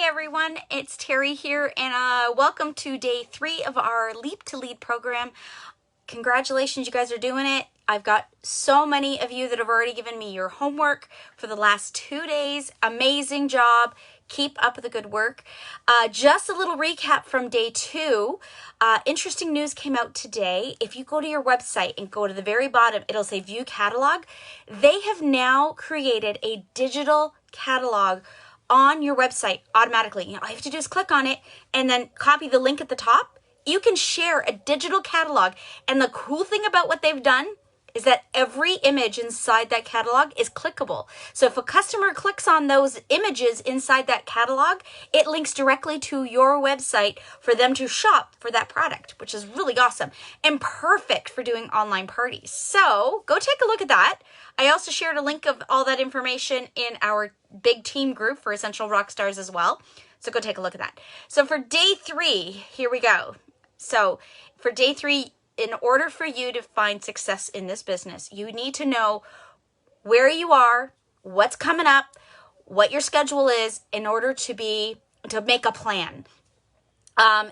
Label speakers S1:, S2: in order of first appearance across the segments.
S1: everyone, it's Terry here, and welcome to day 3 of our Leap to Lead program. Congratulations, you guys are doing it. I've got so many of you that have already given me your homework for the last 2 days. Amazing job. Keep up the good work. Just a little recap from day 2. Interesting news came out today. If you go to your website and go to the very bottom, it'll say View Catalog. They have now created a digital catalog on your website automatically. All you have to do is click on it and then copy the link at the top. You can share a digital catalog. And the cool thing about what they've done is that every image inside that catalog is clickable. So if a customer clicks on those images inside that catalog, it links directly to your website for them to shop for that product, which is really awesome and perfect for doing online parties. So go take a look at that. I also shared a link of all that information in our big team group for Essential Rockstars as well. So go take a look at that. So for day 3, here we go. So for day 3, in order for you to find success in this business, you need to know where you are, what's coming up, what your schedule is in order to make a plan.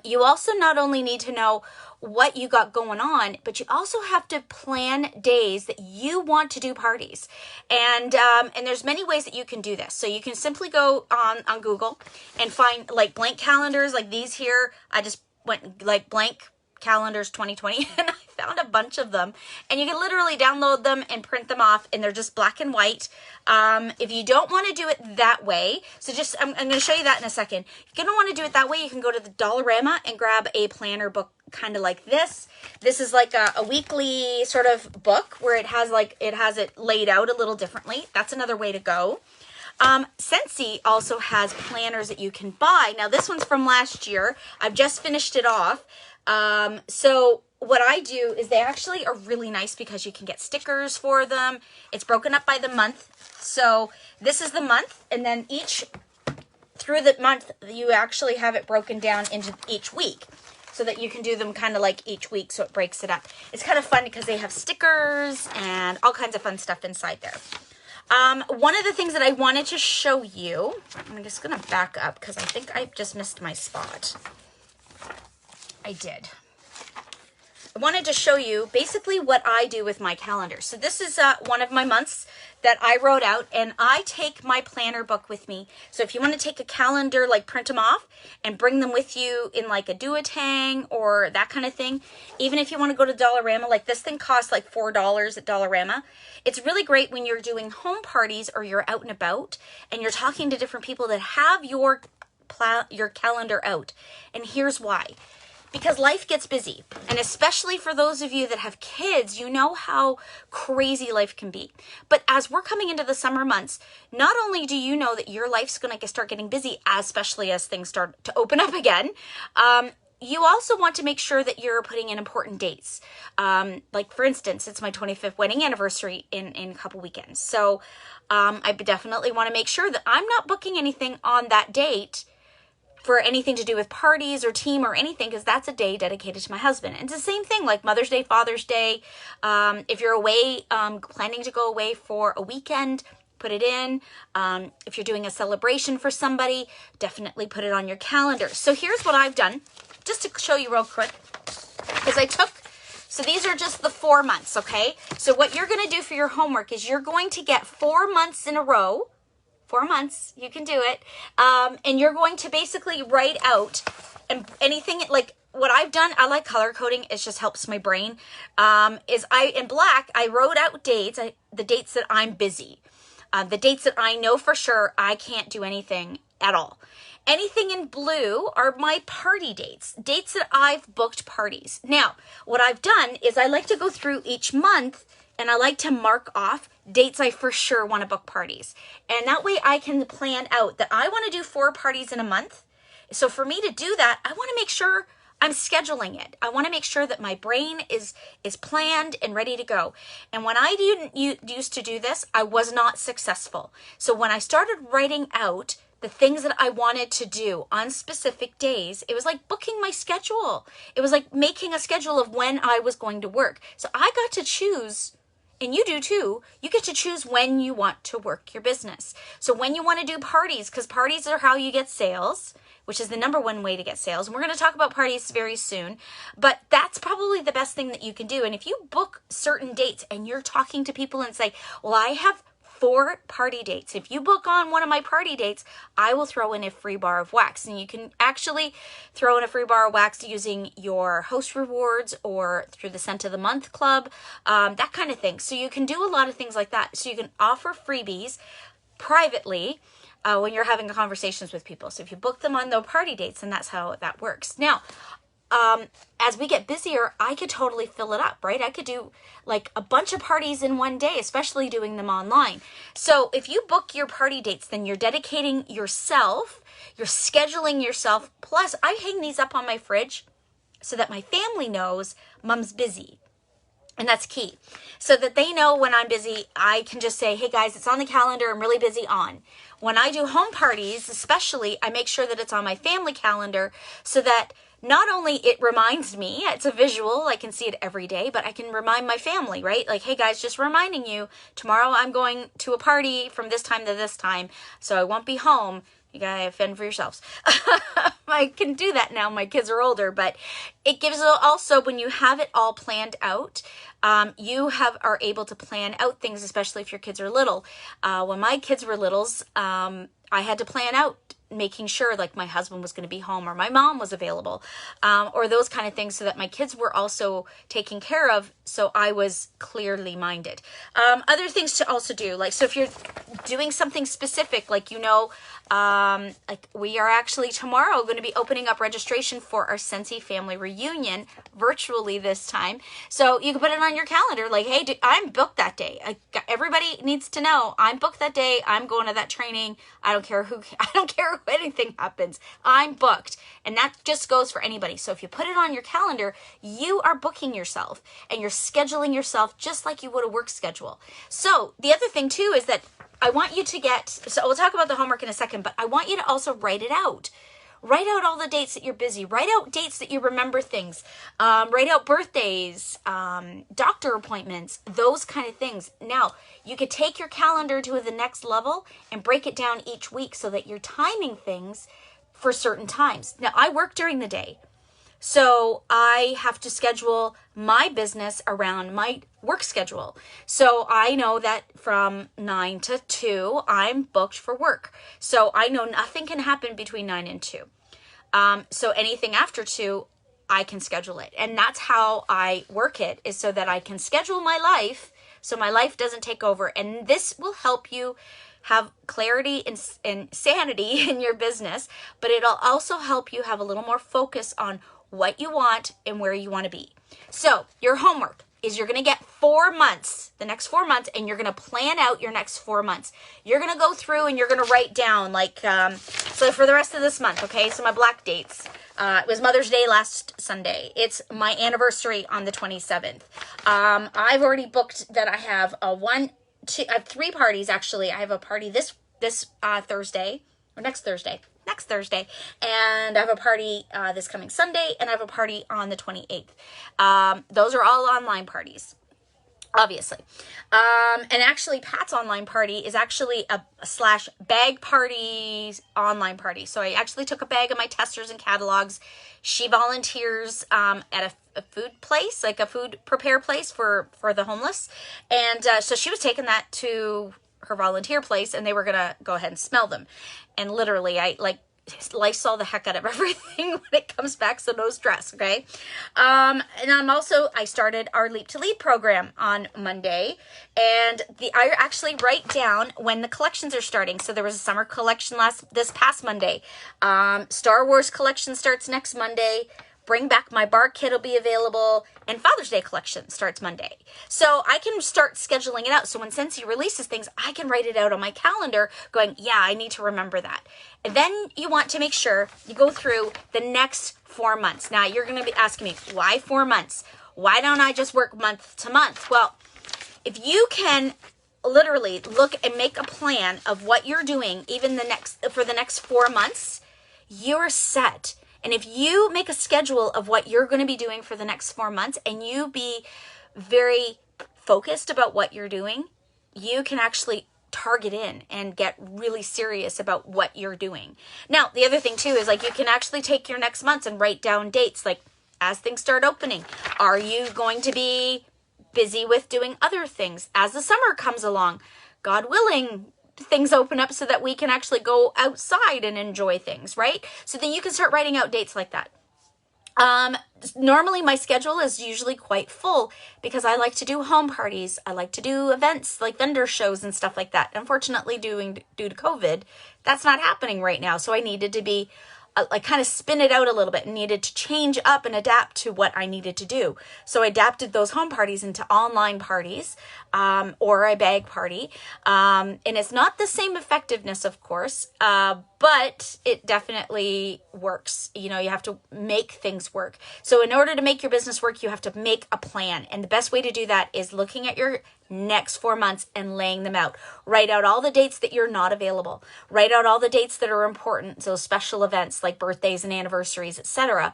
S1: You also not only need to know what you got going on, but you also have to plan days that you want to do parties. And there's many ways that you can do this. So you can simply go on Google and find like blank calendars like these here. I just went like blank calendars 2020 and I found a bunch of them, and you can literally download them and print them off, and they're just black and white. If you don't want to do it that way, so just I'm going to show you that in a second. If you don't want to do it that way, you can go to the Dollarama and grab a planner book kind of like this. This is like a weekly sort of book where it has it laid out a little differently. That's another way to go. Scentsy also has planners that you can buy. Now this one's from last year. I've just finished it off. So what I do is they actually are really nice because you can get stickers for them. It's broken up by the month. So this is the month, and then through the month, you actually have it broken down into each week so that you can do them kind of like each week. So it breaks it up. It's kind of fun because they have stickers and all kinds of fun stuff inside there. One of the things that I wanted to show you, I'm just going to back up because I think I just missed my spot. I did. I wanted to show you basically what I do with my calendar. So this is one of my months that I wrote out, and I take my planner book with me. So if you want to take a calendar, like print them off and bring them with you in like a do-a-tang or that kind of thing. Even if you want to go to Dollarama, like this thing costs like $4 at Dollarama. It's really great when you're doing home parties or you're out and about and you're talking to different people that have your calendar out. And here's why. Because life gets busy, and especially for those of you that have kids, you know how crazy life can be. But as we're coming into the summer months, not only do you know that your life's going to start getting busy, especially as things start to open up again, you also want to make sure that you're putting in important dates. Like for instance, it's my 25th wedding anniversary in a couple weekends. So I definitely want to make sure that I'm not booking anything on that date for anything to do with parties or team or anything, because that's a day dedicated to my husband. And it's the same thing like Mother's Day, Father's Day. If you're away, planning to go away for a weekend, put it in. If you're doing a celebration for somebody, definitely put it on your calendar. So here's what I've done, just to show you real quick, because so these are just the 4 months, okay? So what you're going to do for your homework is you're going to get 4 months in a row. 4 months, you can do it. And you're going to basically write out and anything like what I've done. I like color coding. It just helps my brain. In black, I wrote out dates, the dates that I'm busy, the dates that I know for sure I can't do anything at all. Anything in blue are my party dates that I've booked parties. Now, what I've done is I like to go through each month and I like to mark off dates I for sure want to book parties. And that way I can plan out that I want to do 4 parties in a month. So for me to do that, I want to make sure I'm scheduling it. I want to make sure that my brain is planned and ready to go. And when I used to do this, I was not successful. So when I started writing out the things that I wanted to do on specific days, it was like booking my schedule. It was like making a schedule of when I was going to work. So I got to choose and you do too, you get to choose when you want to work your business. So when you want to do parties, because parties are how you get sales, which is the number one way to get sales. And we're going to talk about parties very soon, but that's probably the best thing that you can do. And if you book certain dates and you're talking to people and say, well, I have 4 party dates. If you book on one of my party dates, I will throw in a free bar of wax. And you can actually throw in a free bar of wax using your host rewards or through the Scent of the Month Club, that kind of thing. So you can do a lot of things like that. So you can offer freebies privately when you're having conversations with people. So if you book them on the party dates, then that's how that works. Now, as we get busier, I could totally fill it up, right? I could do like a bunch of parties in one day, especially doing them online. So if you book your party dates, then you're dedicating yourself, you're scheduling yourself. Plus, I hang these up on my fridge so that my family knows Mom's busy. And that's key. So that they know when I'm busy, I can just say, hey guys, it's on the calendar. I'm really busy on. When I do home parties, especially, I make sure that it's on my family calendar so that not only it reminds me, it's a visual, I can see it every day, but I can remind my family, right? Like, hey guys, just reminding you, tomorrow I'm going to a party from this time to this time, so I won't be home. You gotta fend for yourselves. I can do that now. My kids are older, but it gives also, when you have it all planned out, you are able to plan out things, especially if your kids are little. When my kids were littles, I had to plan out making sure like my husband was going to be home or my mom was available, or those kind of things, so that my kids were also taken care of. So I was clearly minded. Other things to also do, like, so if you're doing something specific, like, like we are actually tomorrow going to be opening up registration for our Scentsy family reunion virtually this time. So you can put it on your calendar, like, hey, I'm booked that day. Everybody needs to know I'm booked that day. I'm going to that training. I don't care who anything happens. I'm booked. And that just goes for anybody. So if you put it on your calendar, you are booking yourself and you're scheduling yourself just like you would a work schedule. So the other thing too is that I want you to so we'll talk about the homework in a second, but I want you to also write it out. Write out all the dates that you're busy. Write out dates that you remember things. Write out birthdays, doctor appointments, those kind of things. Now, you could take your calendar to the next level and break it down each week so that you're timing things for certain times. Now, I work during the day, so I have to schedule my business around my work schedule. So I know that from 9 to 2, I'm booked for work. So I know nothing can happen between 9 and 2. So anything after 2, I can schedule it. And that's how I work it, is so that I can schedule my life so my life doesn't take over. And this will help you have clarity and sanity in your business, but it'll also help you have a little more focus on what you want and where you want to be. So your homework is you're going to get 4 months, the next 4 months, and you're going to plan out your next 4 months. You're going to go through and you're going to write down, like, so for the rest of this month, okay, so my black dates. It was Mother's Day last Sunday. It's my anniversary on the 27th. I've already booked that I have I have 3 parties, actually. I have a party this Thursday, or next Thursday, and I have a party this coming Sunday, and I have a party on the 28th. Those are all online parties, obviously. And actually, Pat's online party is actually a / bag parties online party. So I actually took a bag of my testers and catalogs. She volunteers at a food place, like a food prepare place for the homeless. And so she was taking that to her volunteer place, and they were going to go ahead and smell them. And literally, I Lysol the heck out of everything when it comes back, so no stress, okay? And I started our Leap to Lead program on Monday, and I actually write down when the collections are starting. So there was a summer collection this past Monday. Star Wars collection starts next Monday. Bring Back My Bar kit will be available, and Father's Day collection starts Monday. So I can start scheduling it out. So when Scentsy releases things, I can write it out on my calendar going, yeah, I need to remember that. And then you want to make sure you go through the next 4 months. Now you're going to be asking me, why 4 months? Why don't I just work month to month? Well, if you can literally look and make a plan of what you're doing, even for the next 4 months, you're set. And if you make a schedule of what you're going to be doing for the next 4 months, and you be very focused about what you're doing, you can actually target in and get really serious about what you're doing. Now, the other thing too is like you can actually take your next months and write down dates. Like as things start opening, are you going to be busy with doing other things as the summer comes along? God willing, things open up so that we can actually go outside and enjoy things, right? So then you can start writing out dates like that. Normally my schedule is usually quite full because I like to do home parties. I like to do events like vendor shows and stuff like that. Unfortunately, due to COVID, that's not happening right now. So I needed to be like kind of spin it out a little bit and needed to change up and adapt to what I needed to do. So I adapted those home parties into online parties, or a bag party. And it's not the same effectiveness, of course, but it definitely works. You know, you have to make things work. So in order to make your business work, you have to make a plan. And the best way to do that is looking at your next 4 months and laying them out. Write out all the dates that you're not available. Write out all the dates that are important. So special events like birthdays and anniversaries, etc.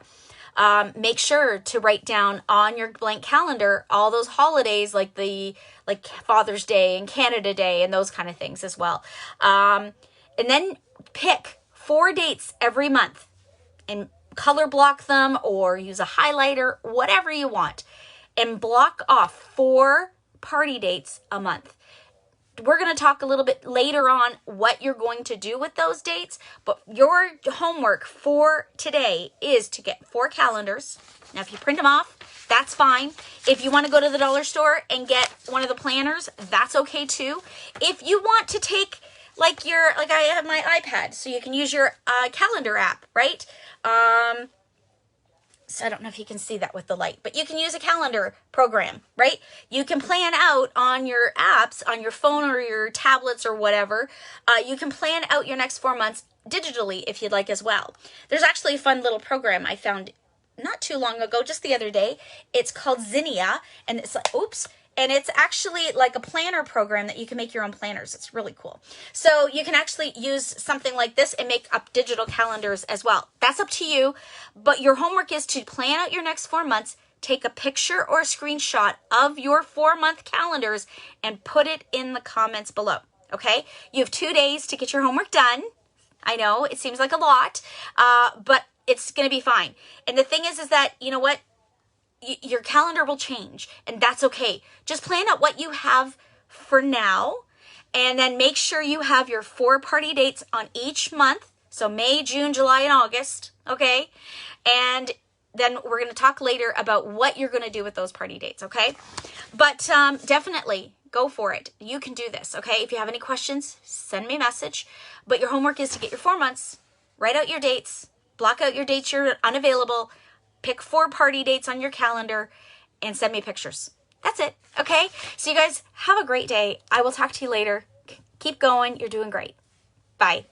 S1: Make sure to write down on your blank calendar all those holidays like Father's Day and Canada Day and those kind of things as well. And then pick 4 dates every month and color block them or use a highlighter, whatever you want, and block off 4 party dates a month. We're going to talk a little bit later on what you're going to do with those dates, but your homework for today is to get 4 calendars. Now, if you print them off, that's fine. If you want to go to the dollar store and get one of the planners, that's okay too. If you want to take like I have my iPad, so you can use your calendar app, right? So I don't know if you can see that with the light, but you can use a calendar program, right? You can plan out on your apps, on your phone or your tablets or whatever. You can plan out your next 4 months digitally if you'd like as well. There's actually a fun little program I found not too long ago, just the other day. It's called Zinnia, and it's like, and it's actually like a planner program that you can make your own planners. It's really cool. So you can actually use something like this and make up digital calendars as well. That's up to you. But your homework is to plan out your next 4 months, take a picture or a screenshot of your 4-month calendars and put it in the comments below. Okay? You have 2 days to get your homework done. I know it seems like a lot, but it's going to be fine. And the thing is that, you know what? Your calendar will change, and that's okay. Just plan out what you have for now, and then make sure you have your 4 party dates on each month. So May, June, July, and August, okay? And then we're going to talk later about what you're going to do with those party dates, okay? But definitely go for it. You can do this, okay? If you have any questions, send me a message. But your homework is to get your 4 months, write out your dates, block out your dates you're unavailable, pick 4 party dates on your calendar, and send me pictures. That's it, okay? So you guys have a great day. I will talk to you later. Keep going. You're doing great. Bye.